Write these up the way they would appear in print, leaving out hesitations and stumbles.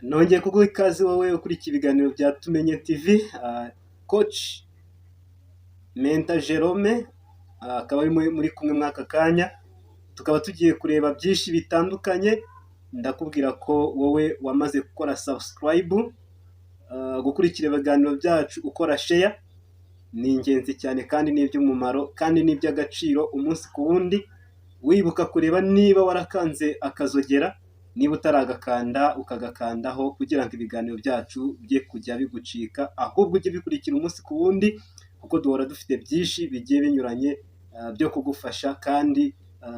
nongeye kuguha ikaze wowe ukurikira ibiganiro bya Tumenye TV. Coach Mentor Jerome akaba ari muri kumwe mwaka kanya, tukaba tugiye kureba byinshi bitandukanye. Ndakubwira ko wowe wamaze gukora subscribe, gukurikira ibiganiro byacu ukora share ni ingenzi cyane kandi ni iby'umumaro kandi ni iby'agaciro umunsi ku wundi. Wibuka kureba niba warakanze akazogera, niba utaragakanda ukagakandaho kugira ngo ibiganiro byacu bye kujya bigucika, ahubwo ujye bikurikira umunsi ku wundi, kuko duhora dufite byinshi bigiye binyuranye byo kugufasha kandi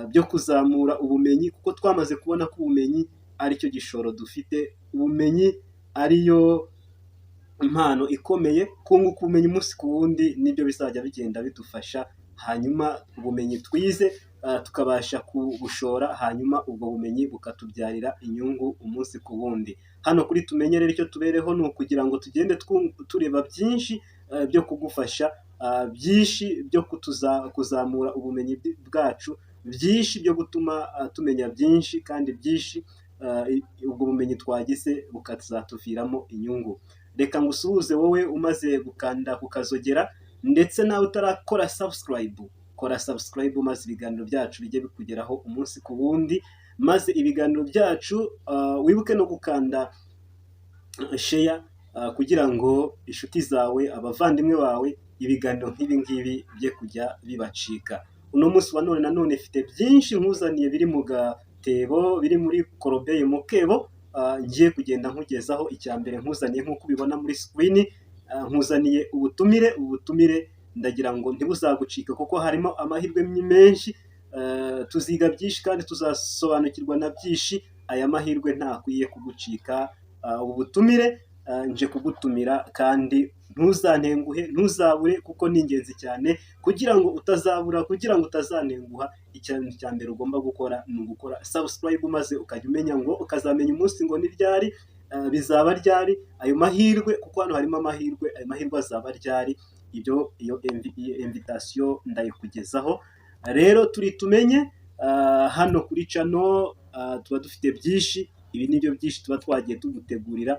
byo kuzamura ubumenyi, kuko twamaze kubona ko ubumenyi ari cyo gishoro dufite. Ubumenyi ariyo impano ikomeye. Kunguka ubumenyi umunsi ku wundi nibyo bizajya bigenda bidufasha, hanyuma ubumenyi twize tukabasha kubushora, hanyuma ubwo bumenyi bukatubyarira inyungu umunsi ku wundi. Hano kuri Tumenye rero icyo tubereho ni ukugira ngo tugende tureba byinshi byo kugufasha, byinshi byo kuzamura ubumenyi bwacu, byinshi byo gutuma tumenya byinshi, kandi byinshi ubwo bumenyi twagize bukazatuviramo inyungu. Reka ngusuhuze wowe umaze gukanda kukazogera, ndetse nawe utarakora subscribe, kora subscribe maze ibiganiro byacu bijye bikugeraho umunsi ku wundi. Maze ibiganiro byacu wibuke no gukanda share kugira ngo inshuti zawe, abavandimwe bawe, ibiganiro nk'ibi ngibi bye kujya bibacika. Uno munsi wa none mfite byinshi nkuzaniye biri mu gatebo, biri muri korobeye mu kebo. Ngiye kugenda nkugezaho. Icya mbere nkuzaniye nk'uko ubibona muri screen, nkuzaniye ubutumire. Ndagira ngo ntibuzagucika kuko harimo amahirwe menshi. Tuziga byinshi kandi tuzasobanukirwa na byinshi. Aya mahirwe ntakwiye kugucika. Ubutumire nje kugutumira kandi ntuzantenguhe, ntuzabure, kuko ni ingenzi cyane kugira ngo utazabura, kugira ngo utazantenguha. Ikintu cya mbere ugomba gukora ni ugukora subscribe, maze ukajya umenya ngo ukazamenya umunsi ngo ni ryari, bizaba ryari ayo mahirwe, kuko hano harimo amahirwe. Ayo mahirwe azaba ryari, iyo invitation ndayikugezaho. Rero turi Tumenye hano kuri channel, tuba dufite byinshi. Ibi nibyo byinshi tuba twagiye tugutegurira.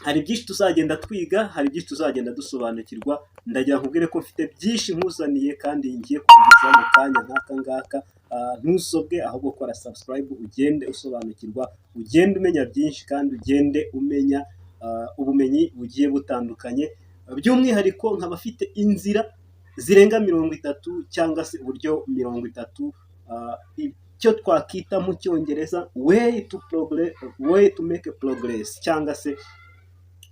Hari byinshi tuzagenda twiga, hari byinshi tuzagenda dusobanukirwa. Ndagira nkubwire ko mfite byinshi nkuzaniye kandi ngiye kukugezaho mu kanya nk'aka ngaka. Ntusobwe, ahubwo kora subscribe ugende usobanukirwa, ugende umenya byinshi, kandi ugende umenya ubumenyi bugiye butandukanye. By'umwihariko nkaba afite inzira zirenga 30 cyangwa se uburyo 30, icyo twakita mu Cyongereza way to make progress, cyangwa se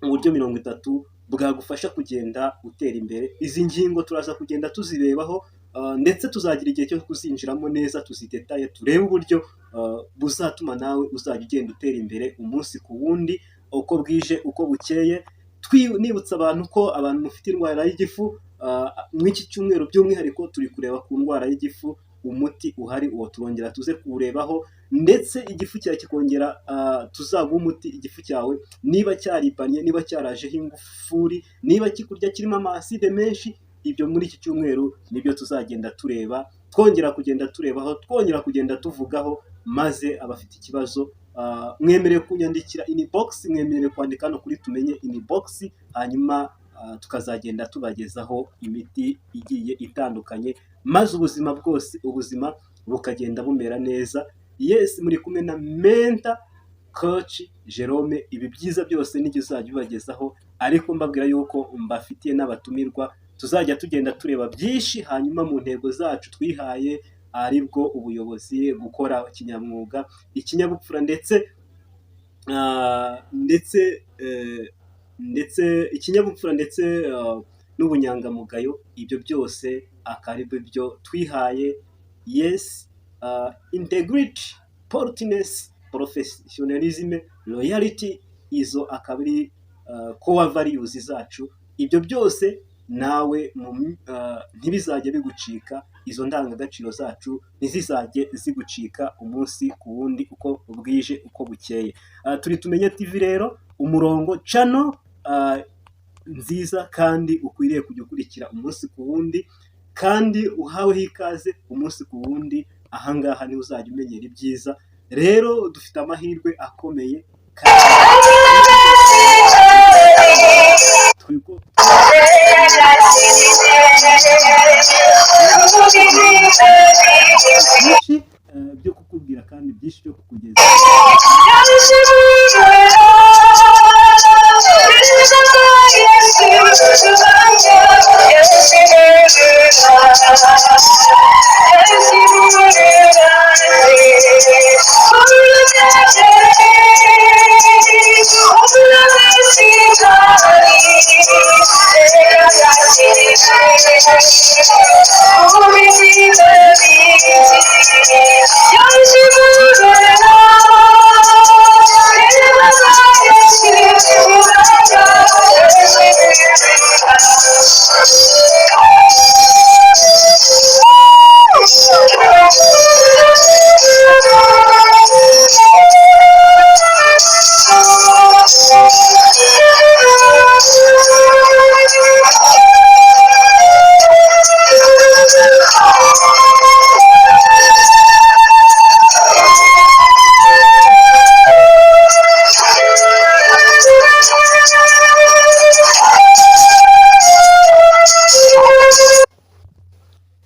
uburyo 30 bwagufasha kugenda utera imbere. Izi ngingo turaza kugenda tuzirebaho, ndetse tuzagira igihe cyo kuzinjiramo neza, tuzidetaye, turebe uburyo buzatuma nawe uzajya ugenda utera imbere umunsi ku wundi, uko bwije uko bukeye. Nibutsa abantu ko abantu mufite indwara y'igifu, mw'iki cyumweru by'umwihariko turi kureba ku ndwara y'igifu. Umuti uhari uwo turongera tuze kuwurebaho, ndetse igifu cyawe kikongera tuzaguha umuti. Igifu cyawe niba cyaripanye, niba cyarajeho ingufuri, niba kikurya kirimo amaside menshi, ibyo muri iki cyumweru nibyo tuzagenda tureba, twongera kugenda turebaho, twongera kugenda tuvugaho. Maze abafite ikibazo mwemerewe kunyandikira inbox, mwemerewe kwandika hano kuri Tumenye inbox, hanyuma tukazagenda tubagezaho imiti igiye itandukanye, maze ubuzima bukagenda bumera neza. Yes, muri kumwe na Mentor Coach Jerome. Ibi byiza byose nijye uzajya ubagezaho, ariko mbabwira yuko mbafitiye n'abatumirwa. Tuzajya tugenda tureba byinshi, hanyuma mu ntego zacu twihaye, aribwo ubuyobozi, gukora kinyamwuga, ikinyabupfura, ndetse ikinyabupfura, ndetse n'ubunyangamugayo. Ibyo byose akaba byo twihaye. Yes, integrity, politeness, professionalism, loyalty, izo akaba ari core values zacu. Ibyo byose nawe ntibizajya bigucika. Izo ndangagaciro zacu ntizizajye zigucika umunsi ku wundi, uko bwije uko bukeye. Turi Tumenye TV rero, umurongo channel nziza kandi ukwiriye kujya ukurikira umunsi ku wundi, kandi uhaweho ikaze umunsi ku wundi. Ahangaha niho uzajya umenyera ibyiza. Rero dufite amahirwe akomeye byinshi byo kukubwira kandi byinshi byo kukugeza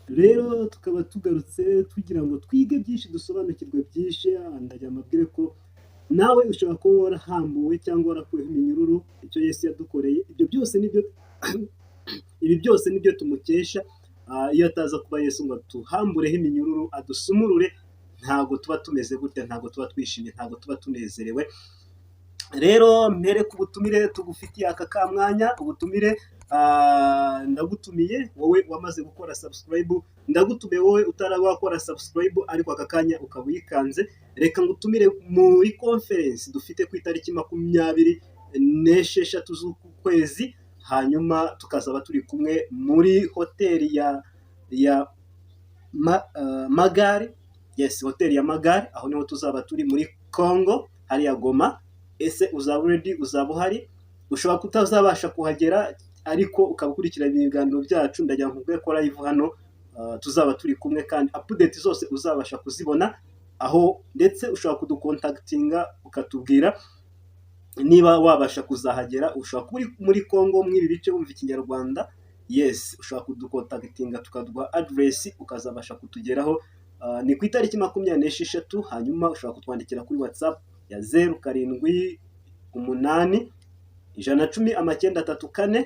rero tukaba tugarutse tugira ngo twige byinshi dusobanukirwe byinshi. Ndagira amabwire ko nawe ushobora kuba warahambuwe cyangwa warakuweho iminyururu, icyo Yesu yadukoreye. Ibyo byose nibyo ibi byose nibyo tumukesha. Iyo ataza kuba Yesu ngo atuhambureho iminyururu, adusumurure, ntabwo tuba tumeze gutya, ntabwo tuba twishimye, ntabwo tuba tunezerewe. Rero mpere ku butumire tugufitiye aka kamwanya. Ubutumire ndagutumiye wowe wamaze gukora subscribe, ndagutumiye wowe utaraba wakora subscribe ariko aka kanya ukaba uyikanze. Reka ngutumire muri conference dufite ku itariki 26 z'ukwezi, hanyuma tukazaba turi kumwe muri hoteli ya Magare. Yes, hoteli ya Magare, aho niho tuzaba turi muri Congo, hariya Goma. Ese uzaba ready? Uzaba uhari? Ushobora kutazabasha kuhagera ariko ukaba ukurikirana ibiganiro byacu. Ndagira ngo nkubwire ko live hano tuzaba turi kumwe, kandi update zose uzabasha kuzibona aho, ndetse ushobora kudukontaktinga ukatubwira niba wabasha kuzahagera. Ushobora kuba muri Congo mw'ibi bice wumva ikinyarwanda, yes, ushobora kudukontaktinga tukaduha address ukazabasha kutugeraho. Ni ku itariki 26. Hanyuma ushobora kutwandikira kuri wtsapp ya 0781109334.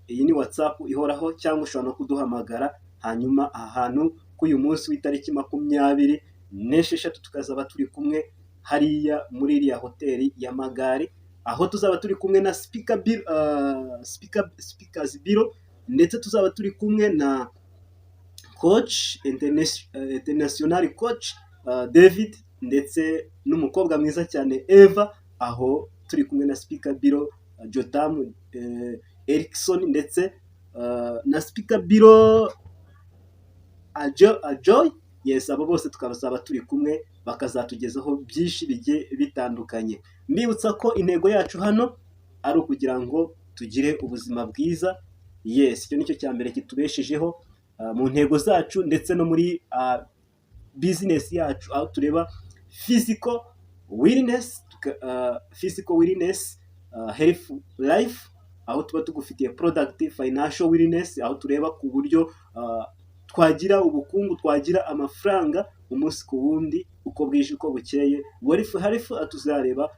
Iyi ni wtsapp ihoraho, cyangwa ushobora no kuduhamagara. Hanyuma ahantu k'uyu munsi w'itariki 26 tukazaba turi kumwe hariya muri iriya hoteli ya Magare, aho tuzaba turi kumwe na speakers bureau, ndetse tuzaba turi kumwe na coach international coach David, ndetse n'umukobwa mwiza cyane Eva, aho turi kumwe na speaker bureau Jotam Erikson, ndetse na speaker bureau Joy. Yes, abo bose tukabasaba turi kumwe, bakazatugezaho byinshi bigiye bitandukanye. Mbibutsa ko intego yacu hano ari ukugira ngo tugire ubuzima bwiza. Yes, icyo nicyo cya mbere kitubeshejeho mu ntego zacu, ndetse no muri business yacu, aho tureba physical wellness, health life, aho tuba tugufitiye product financial wellness, aho tureba ku buryo twagira ubukungu, twagira amafaranga umunsi ku wundi, uko bwije uko bukeye. Harifu tuzareba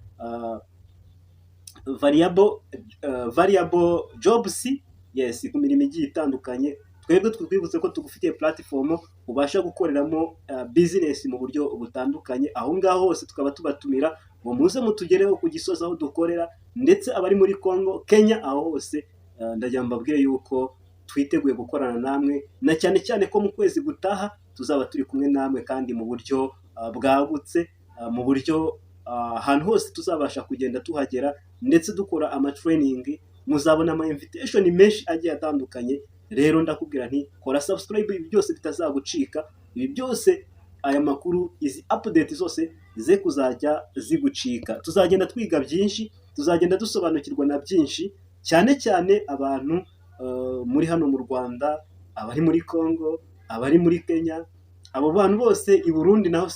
variable jobs, yes, ku mirimo igiye itandukanye. Twebwe twibutse ko tugufitiye platform ubasha gukoreramo business mu buryo butandukanye. Aho ngaho hose tukaba tubatumira ngo muze mutugereho ku Gisozi aho dukorera, ndetse abari muri Congo, Kenya, aho hose ndagira mbabwire yuko twiteguye gukorana namwe, na cyane cyane ko mu kwezi gutaha tuzaba turi kumwe namwe, kandi mu buryo bwagutse, mu buryo ahantu hose tuzabasha kugenda tuhagera, ndetse dukora training. Muzabona invitation menshi agiye atandukanye. Rero ndakubwira nti kora subscribe, ibi byose bitazagucika. Ibi byose, aya makuru, izi update zose ze kuzajya zigucika. Tuzagenda twiga byinshi, tuzagenda dusobanukirwa na byinshi, cyane cyane abantu muri hano mu Rwanda, abari muri Congo, abari muri Kenya, abo bantu bose i Burundi naho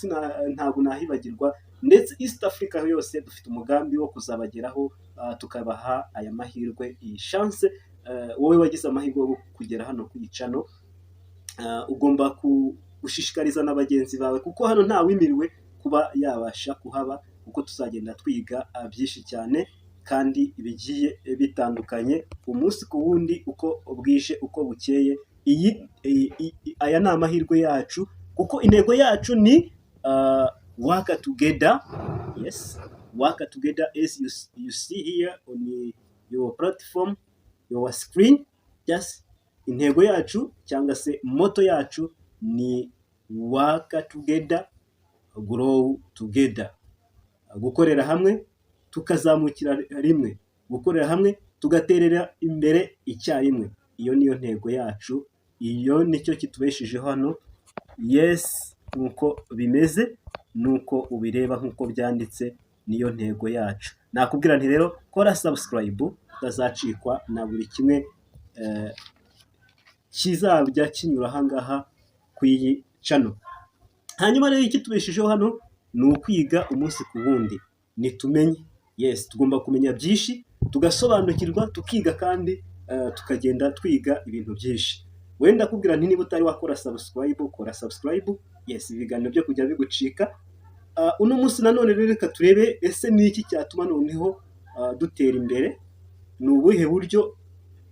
ntabwo nahibagirwa, ndetse East Africa yose dufite umugambi wo kuzabageraho, tukabaha aya mahirwe, iyi chance. Wowe wagize amahirwe yo kugera hano ku icano, ugomba gushishikariza na bagenzi bawe, kuko hano nta wimiriwe kuba yabasha kuhaba, kuko tuzagenda twiga byinshi cyane kandi bigiye bitandukanye umunsi ku wundi, uko bwije uko bukeye. Aya ni amahirwe yacu, kuko intego yacu ni work together. Yes, work together as you see here on your platform, your screen. Just intego yacu cyangwa se moto yacu ni work together, grow together. Gukorera hamwe tukazamukira rimwe, gukorera hamwe tugaterera imbere icyarimwe. Iyo niyo ntego yacu, iyo nicyo kitubeshejeho hano. Yes, nuko bimeze, nuko ubireba, nkuko byanditse, niyo ntego yacu. Nakubwira nti rero kora subscribe, utazacikwa na buri kimwe kizajya kinyura ahangaha ku iyi channel. Hanyuma rero ikitubeshejeho hano ni ukwiga umunsi ku wundi, nitumenye. Yes, tugomba kumenya byinshi, tugasobanukirwa, tukiga kandi tukagenda twiga ibintu byinshi. Wenda kubwira nti niba utari wakora subscribe, kora subscribe. Yes, ibiganiro byo kujya bigucika. Uno munsi nanone rero reka turebe ese ni iki cyatuma noneho dutera imbere, ni ubuhe buryo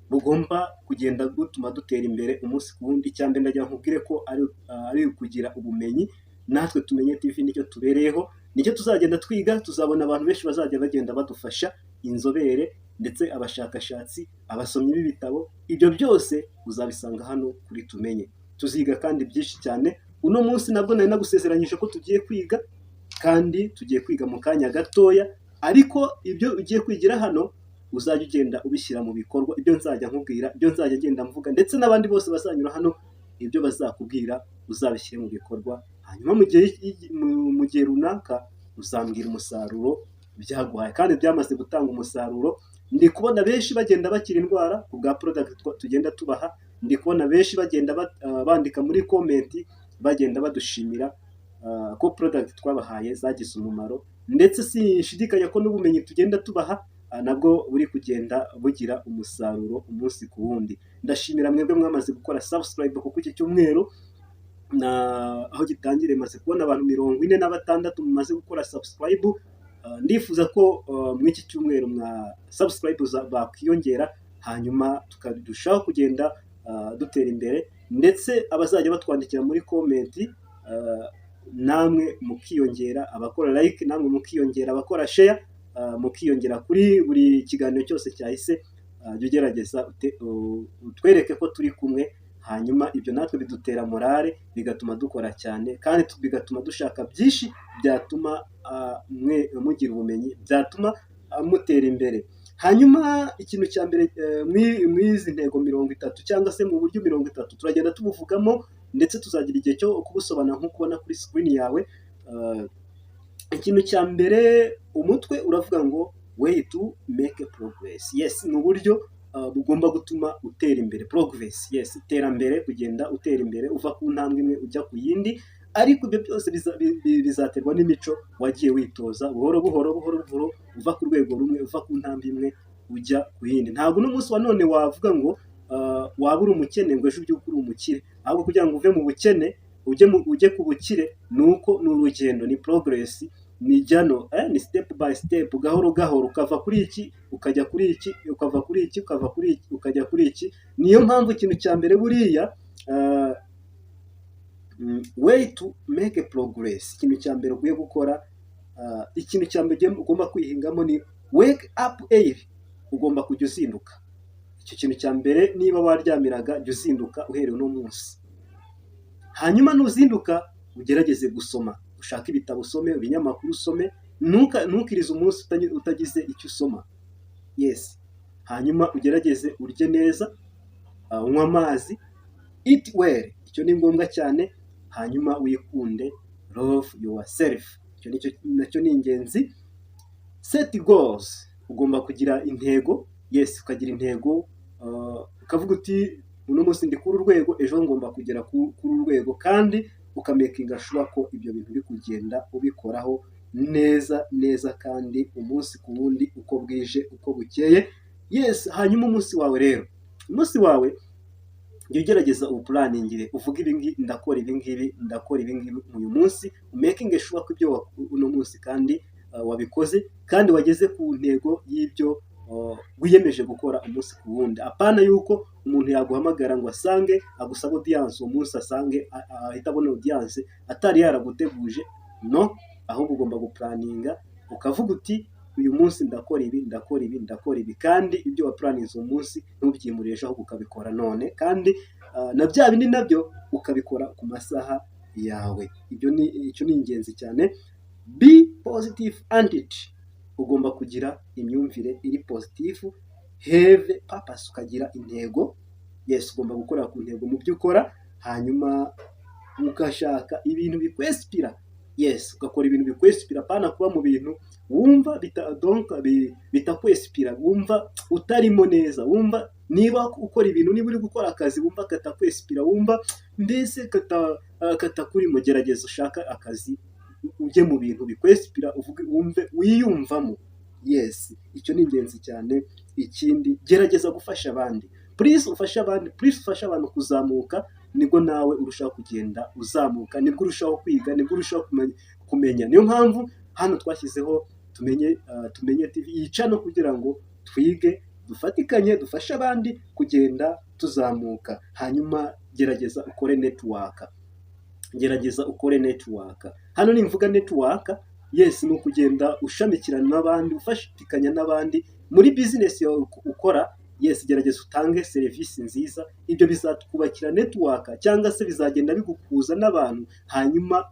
bugomba kugenda gutuma dutera imbere umunsi ku wundi. Cyangwa ndagira nkubwire ko ari kugira ubumenyi, natwe tumenye TV nicyo tubereyeho, nicyo tuzagenda twiga. Tuzabona abantu benshi bazajya bagenda badufasha, inzobere ndetse abashakashatsi, abasomyi b'ibitabo. Ibyo byose uzabisanga hano kuri Tumenye. Tuziga kandi byinshi cyane. Uno munsi nabwo nari nagusezeranyije ko tugiye kwiga, kandi tugiye kwiga mu kanya gatoya, ariko ibyo ugiye kwigira hano uzajya ugenda ubishyira mu bikorwa. Ibyo nzajya nkubwira, ibyo nzajya ngenda mvuga, ndetse n'abandi bose bazanyura hano, ibyo bazakubwira uzabishyire mu bikorwa. Hanyuma mu gihe runaka uzambwira umusaruro byaguhaye, kandi byamaze gutanga umusaruro. Ndi kubona benshi bagenda bakira indwara ku bwa product tugenda tubaha. Ndi kubona benshi bagenda bandika muri comment, bagenda badushimira ko product twabahaye zagize umumaro, ndetse sinshidikanya ko n'ubumenyi tugenda tubaha nabwo buri kugenda bugira umusaruro umunsi ku wundi. Ndashimira mwebwe mwamaze gukora subscribe, kuko iki cyumweru aho gitangire maze kubona abantu 46 mumaze gukora subscribe. Ndifuza ko muri iki cyumweru mwa subscribe bakiyongera, hanyuma tukadushaho kugenda dutera imbere, ndetse abazajya batwandikira muri comment namwe mukiyongera, abakora like namwe mukiyongera, abakora share mukiyongera kuri buri kiganiro cyose cyahise. Jya ugerageza utwereke ko turi kumwe, hanyuma ibyo natwe bidutera morale, bigatuma dukora cyane, kandi bigatuma dushaka byinshi byatuma mugira ubumenyi, byatuma mutera imbere. Hanyuma ikintu cya mbere mwizi ntego 30 cyangwa se mu buryo 30 turagenda tubuvugamo, ndetse tuzagira igihe cyo kubusobanura nk'uko ubona kuri screen yawe. Ikintu cya mbere, umutwe uravuga ngo way to make progress. Yes, ni uburyo bugomba gutuma utera imbere. Progress, yes, iterambere, kugenda utera imbere uva ku ntambwe imwe ujya ku yindi. Ariko ibyo byose bizaterwa n'imico wagiye witoza buhoro buhoro uva ku rwego rumwe, uva ku ntambwe imwe ujya ku yindi. Ntabwo n'umunsi wa none wavuga ngo wabura umukene ngo ejo ujye uri umukire, ahubwo kugira ngo uve mu bukene ujye ku bukire, nuko ni urugendo, ni progress, ni jano, ni step by step, gahoro gahoro, ukava kuri iki ukajya kuri iki, ukava kuri iki ukava kuri iki ukajya kuri iki. Niyo mpamvu ikintu cya mbere buriya way to make progress, ikintu cya mbere ugiye gukora, ikintu cya mbere ugomba kwihingamo ni wake up early. Ugomba kujya uzinduka. Icyo kintu cya mbere, niba waryamiraga jya uzinduka uhereye uno munsi. Hanyuma nuzinduka ugerageze gusoma, ushaka ibitabo usome, ibinyamakuru usome, ntukirize umunsi utagize icyo usoma. Yes, hanyuma ugerageze urye neza, unywa amazi, eat well, icyo ni ngombwa cyane. Hanyuma wikunde, love yourself, icyo nacyo ni ingenzi. Set goals, ugomba kugira intego. Yes, ukagira intego, ukavuga uti uno munsi ndi kuri urwego, ejo ngomba kugera kuri urwego, kandi ukamakinga sure ko ibyo bintu uri kugenda ubikoraho neza kandi umunsi ku wundi uko bwije uko bukeye. Yes, hanyuma umunsi wawe rero, umunsi wawe jya ugerageza uplaningire, uvuga ndakora ibi ngibi uyu munsi, umakinge sure ko ibyo uno munsi kandi wabikoze kandi wageze ku ntego y'ibyo wiyemeje gukora umunsi ku wundi. Apana yuko umuntu yaguhamagara ngo asange agusaba audience uwo munsi, asange ahita abona audience atari yaraguteguje. No, ahubwo ugomba guplaninga ukavuga uti uyu munsi ndakora ibi kandi ibyo waplaninze uwo munsi ntubyimureje, ahubwo ukabikora none kandi na bya bindi nabyo ukabikora ku masaha yawe. Icyo ni ingenzi cyane. Be positive attitude, ugomba kugira imyumvire iri positive. Have purpose, ukagira intego. Yes, ugomba gukora ku ntego mu byo ukora, hanyuma ugashaka ibintu bikwespira. Yes, ugakora ibintu bikwespira, pana kuba mu bintu wumva bitakwespira, wumva utarimo neza, wumva niba ukora ibintu, niba uri gukora akazi wumva katakwespira, wumva mbese katakurimo, gerageza ushaka akazi ujye mu bintu bikwespira, wumve wiyumvamo. Yes, icyo ni ingenzi cyane. Ikindi, gerageza gufasha abandi. Please ufasha abantu kuzamuka, nibwo nawe urushaho kugenda uzamuka, nibwo urushaho kwiga, nibwo urushaho kumenya. Niyo mpamvu hano twashyizeho tumenye TV yica no kugira ngo twige, dufatikanye, dufashe abandi kugenda tuzamuka. Hanyuma gerageza ukore network. Hano nimvuga network, yes, ni ukugenda ushamikirana n'abandi, ufashikanya n'abandi muri business yawe ukora. Yes, gerageza utange serivisi nziza, ibyo bizatwubakira network, cyangwa se bizagenda bigukuza n'abantu, hanyuma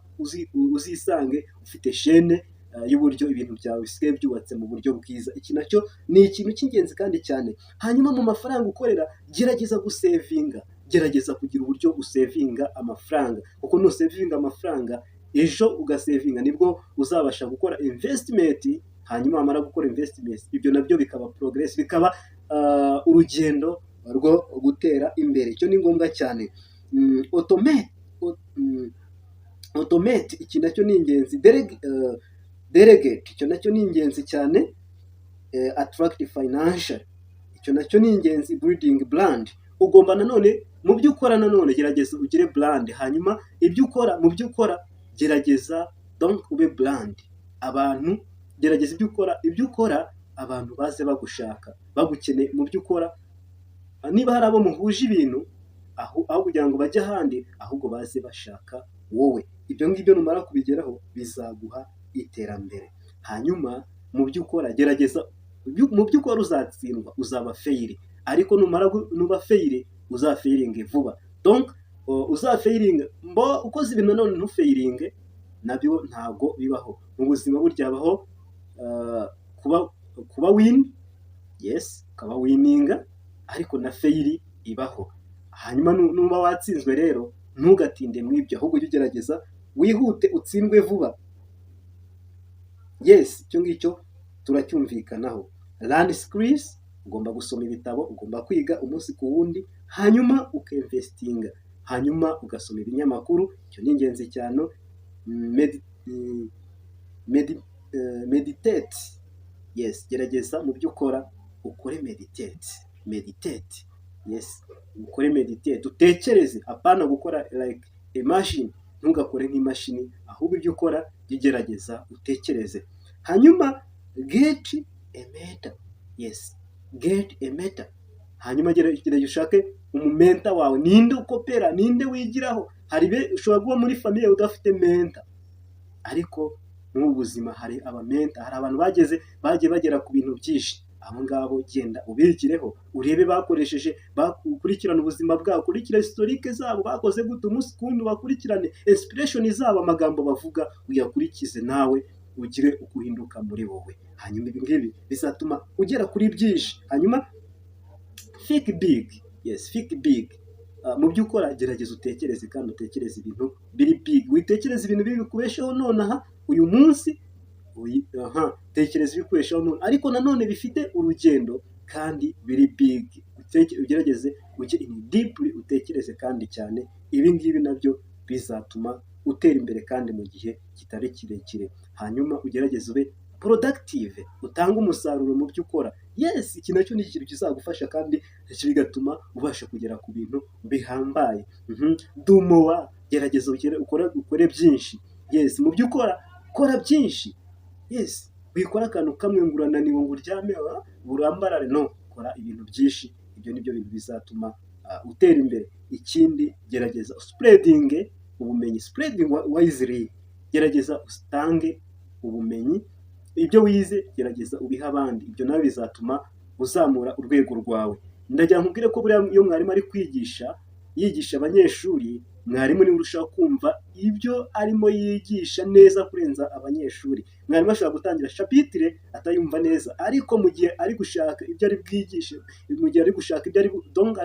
uzisange ufite chaîne y'uburyo ibintu byawe bisigaye byubatse mu buryo bwiza. Iki nacyo ni ikintu cy'ingenzi kandi cyane. Hanyuma mu mafaranga ukorera, gerageza gusevinga, gerageza kugira uburyo usevinga amafaranga, kuko nusevinga amafaranga ejo ugasevinga, nibwo uzabasha gukora investment. Hanyuma wamara gukora investment, ibyo nabyo bikaba progress, bikaba urugendo rwo gutera imbere. Icyo ni ngombwa cyane. Automate, iki nacyo ni ingenzi. Delegate, icyo nacyo ni ingenzi cyane. Attract financial, icyo nacyo ni ingenzi. Building brand, ugomba nanone mu byo ukora, nanone gerageza ugire brand. Hanyuma mu byo ukora gerageza ube brand. Abantu, gerageza ibyo ukora abantu baze bagushaka, bagukeneye mu byo ukora. Niba hari abo muhuje ibintu, aho kugira ngo bajye ahandi, ahubwo baze bashaka wowe. Ibyo ngibyo numara kubigeraho bizaguha iterambere. Hanyuma mu byo ukora gerageza, mu byo ukora uzatsindwa, uzaba fail, ariko nuba fail uzafailinge vuba. Donc uzafailinga ukoze ibintu none ntufailinge, nabyo ntago bibaho mu buzima. Burya habaho kuba win, yes, ukaba wininga, ariko na fail ibaho. Hanyuma nuba watsinzwe rero, ntugatinde mu ibyo, ahubwo ujye ugerageza wihute utsindwe vuba. Yes, icyo ngicyo turacyumvikanaho. Learn skills, ugomba gusoma ibitabo, ugomba kwiga umunsi ku wundi, hanyuma ukinvestinga, hanyuma ugasoma ibinyamakuru. Icyo ni ingenzi cyane. Meditate, yes, gerageza mu byo ukora ukore meditate. Yes, ukore meditate, utekereze, apana gukora like a machine. Ntugakore nk'imashini, ahubwo ibyo ukora gerageza utekereze. Hanyuma get a mentor. Yes, get a mentor. Hanyuma gerageza ushake umumenta wawe. Ninde ukopera, ninde wigiraho. Ushobora kuba muri famille udafite mentor, ariko mu buzima hari abamenta, hari abantu bagiye bagera ku bintu byinshi. Abo ngabo genda ubigireho, urebe bakoresheje, bakurikirana ubuzima bwabo, kurikira historique zabo, bakoze gute umunsi kundi, bakurikirane inspiration zabo, amagambo bavuga uyakurikize, nawe ugire ukuhinduka muri wowe. Hanyuma ibi ngibi bizatuma ugera kuri byinshi. Hanyuma think big. Yes, think big. Mu byo ukora gerageza utekereze, kandi utekereze ibintu biri big. Witekereze ibintu biri bikubesheho nonaha uyu munsi, tekereza ibikoresho none, ariko nanone bifite urugendo kandi biri big. Ugerageze ujye in deeply, utekereze kandi cyane. Ibi ngibi nabyo bizatuma utera imbere kandi mu gihe kitari kirekire. Hanyuma ugerageze ube productive, utange umusaruro mu byo ukora. Yes, iki nacyo ni ikintu kizagufasha kandi bigatuma ubasha kugera ku bintu bihambaye. Dumowa, gerageza ukore byinshi. Yes, mu byo ukora, kora byinshi. Yes, wikora akantu kamwe ngo urananiwe ngo uryame urambarare, no, kora ibintu byinshi. Ibyo nibyo bintu bizatuma utera imbere. Ikindi, gerageza spreading ubumenyi, spreading wisely. Gerageza utange ubumenyi, ibyo wize gerageza ubiha abandi. Ibyo nawe bizatuma uzamura urwego rwawe. Ndagira nkubwire ko buriya iyo mwarimu ari yigisha abanyeshuri, mwarimu niwe urushaho kumva ibyo arimo yigisha neza kurenza abanyeshuri. Mwarimu ashobora gutangira chapitre atayumva neza, ariko mu gihe ari gushaka ibyo ari bwigishe, mu gihe ari gushaka ibyo ari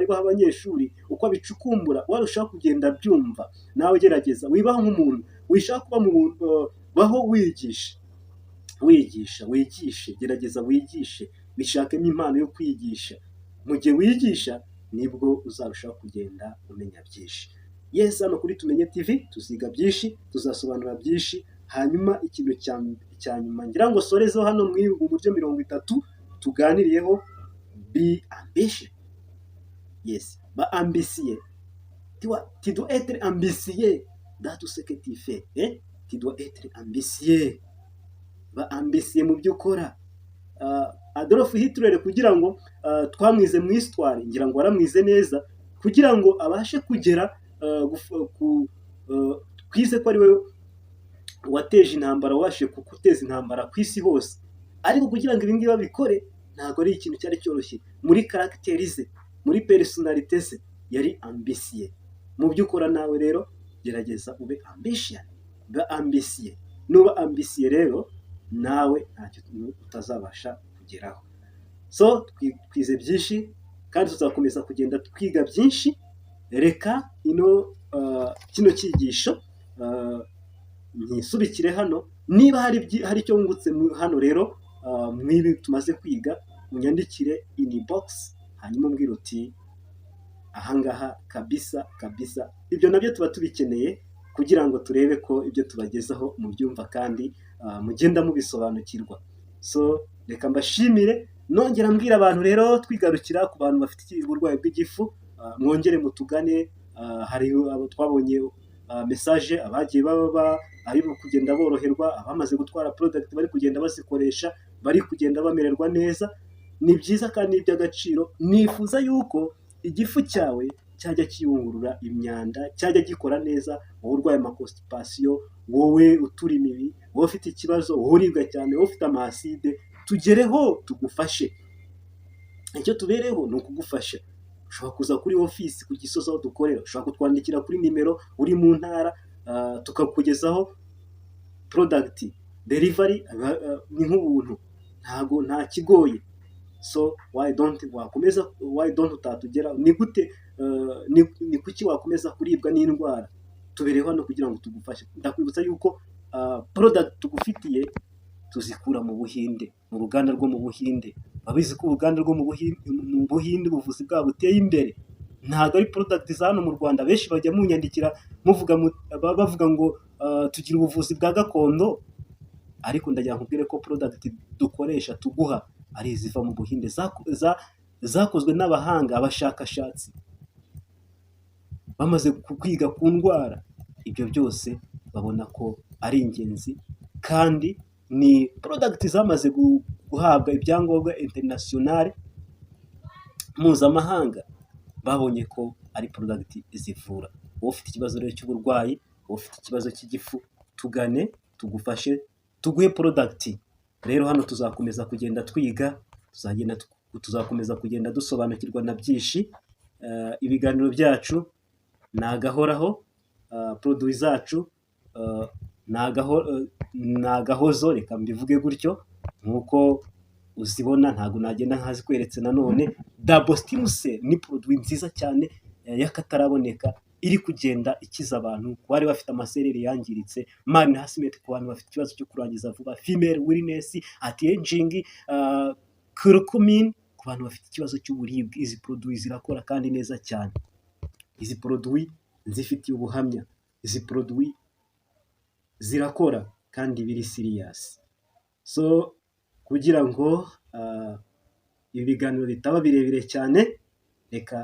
buha abanyeshuri, uko abicukumbura warushaho kugenda byumva. Nawe gerageza wibaho nk'umuntu, wishaka kuba mu baho wigishe, gerageza wigishe, bishakemo impano yo kwigisha. Mu gihe wigisha nibwo uzarushaho kugenda umenya byinshi. Yes, hano kuri Tumenye TV tuziga byinshi, tuzasobanura byinshi. Hanyuma ikintu cya nyuma ngira ngo sorezeho hano mu buryo 30 tuganiriyeho, be ambitious. Yes, ba ambitieux. Tu dois être ambitieux dans tout ce que tu fais. Tu dois être ambitieux. Ba ambitieux mu byo ukora. Adolf Hitler kugira ngo twamwize mu histoire, ngira ngo waramwize neza, kugira ngo abashe kugera twize ko ari we wateje intambara, wabashe guteza intambara ku isi hose. Ariko kugira ngo ibi ngibi babikore ntabwo ari ikintu cyari cyoroshye. Muri caractère ze, muri personalite ze, yari ambitieux. Mu byo ukora nawe rero gerageza ube ambitious. Ba ambitieux. Nuba ambitieux rero nawe ntacyo utazabasha kugeraho. So twize byinshi kandi tuzakomeza kugenda twiga byinshi. Reka kino cyigisho nisubikire hano. Niba hari icyo wungutse hano rero mwibi tumaze kwiga, unyandikire inbox, hanyuma umbwire uti ahangaha kabisa. Ibyo nabyo tuba tubikeneye kugira ngo turebe ko ibyo tubagezaho mubyumva kandi mugenda mubisobanukirwa. So reka mbashimire, nongera mbwira abantu rero twigarukira ku bantu bafite uburwayi bw'igifu, mwongere mutugane. Hari abo twabonye message abagiye baba ari kugenda boroherwa, abamaze gutwara product bari kugenda bazikoresha, bari kugenda bamererwa neza. Ni byiza kandi iby'agaciro. Nifuza yuko igifu cyawe cyajya kiyungurura imyanda, cyajya gikora neza. Wowe urwaye constipation, wowe utura imibi, wowe ufite ikibazo, wowe uribwa cyane, wowe ufite amaside, tugereho tugufashe. Icyo tubereho ni ukugufasha. Ushobora kuza kuri office ku Gisozi aho dukorera, ushobora kutwandikira kuri nimero uri mu ntara, tukakugezaho product delivery ni nk'ubuntu, nta kigoye. So why don't utatugera? Ni gute ni kuki wakomeza kuribwa n'indwara? Tubereho hano kugira ngo tugufashe. Ndakwibutsa yuko product tugufitiye tuzikura mu Buhinde, mu ruganda rwo mu Buhinde. Babizi ko uruganda rwo mu Buhinde ubuvuzi bwabo buteye imbere. Ntabwo ari product za hano mu Rwanda. Benshi bajya munyandikira bavuga ngo tugira ubuvuzi bwa gakondo, ariko ndagira nkubwire ko product dukoresha tuguha ari iziva mu Buhinde, zakozwe n'abahanga, abashakashatsi bamaze kwiga ku ndwara. Ibyo byose babona ko ari ingenzi kandi ni product zamaze guhabwa ibyangombwa international mpuzamahanga. Babonye ko ari product zivura. Wowe ufite ikibazo rero cy'uburwayi, wowe ufite ikibazo cy'igifu, tugane tugufashe, tuguhe product. Rero hano tuzakomeza kugenda twiga, tuzakomeza kugenda dusobanukirwa na byinshi. Ibiganiro byacu nagahoraho, produit zacu nagahozo, reka mbivuge gutyo, nkuko uzibona. Ntago nagenda nkazikweretse nanone. Double Stim Cell ni produit nziza cyane y'akataraboneka, iri kugenda ikiza abantu ku bari bafite amasereri yangiritse, man harassment ku bantu bafite ikibazo cyo kurangiza vuba, female weakness, anti-aging, curcumin ku bantu bafite ikibazo cy'uburibwe. Izi produit zirakora kandi neza cyane. Izi produit nzifitiye ubuhamya. Izi produit zirakora kandi biri siriyasi. So kugira ngo ibi biganiro bitaba birebire cyane, reka